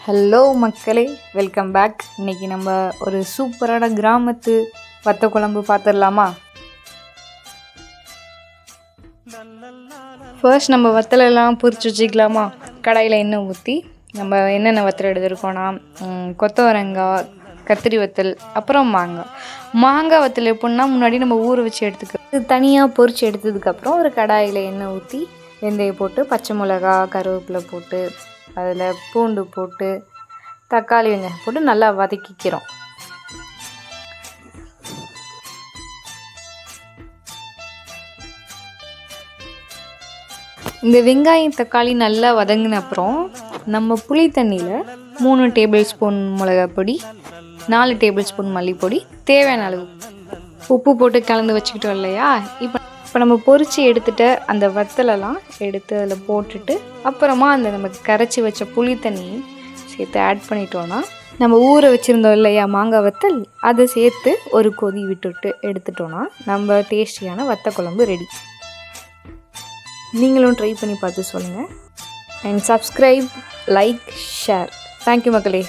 Hello மக்களே, welcome back. இன்றைக்கி நம்ம ஒரு சூப்பரான கிராமத்து வத்த குழம்பு பார்த்துடலாமா? ஃபர்ஸ்ட் நம்ம வத்தலெல்லாம் பொரிச்சு வச்சுக்கலாமா? கடாயில் எண்ணெய் ஊற்றி நம்ம என்னென்ன வத்தல் எடுத்துருக்கோன்னா கொத்தவரங்காய், கத்திரி வத்தல், அப்புறம் மாங்காய் வத்தல் எப்படின்னா முன்னாடி நம்ம ஊற வச்சு எடுத்துக்கிறது. தனியாக பொரித்து எடுத்ததுக்கப்புறம் ஒரு கடாயில் எண்ணெய் ஊற்றி வெந்தயம் போட்டு பச்சை மிளகா, கருவேப்பிலை போட்டு அதில் பூண்டு போட்டு தக்காளி வெங்காயம் போட்டு நல்லா வதக்கிக்கிறோம். இந்த வெங்காயம் தக்காளி நல்லா வதங்கின அப்புறம் நம்ம புளி தண்ணியில் 3 டேபிள் ஸ்பூன் மிளகாய் பொடி, 4 டேபிள் ஸ்பூன் மல்லிப்பொடி, தேவையான அளவு உப்பு போட்டு கலந்து வச்சுக்கிட்டோம் இல்லையா? இப்போ நம்ம பொரித்து எடுத்துகிட்ட அந்த வத்தலெல்லாம் எடுத்து அதில் போட்டுட்டு அப்புறமா அந்த நம்ம கரைச்சி வச்ச புளி தண்ணி சேர்த்து ஆட் பண்ணிட்டோன்னா நம்ம ஊற வச்சுருந்தோம் இல்லையா மாங்காய் வத்தல், அதை சேர்த்து ஒரு கொதி விட்டுட்டு எடுத்துட்டோன்னா நம்ம டேஸ்டியான வத்த குழம்பு ரெடி. நீங்களும் ட்ரை பண்ணி பார்த்து சொல்லுங்கள். And subscribe, like, share. Thank you மக்களே.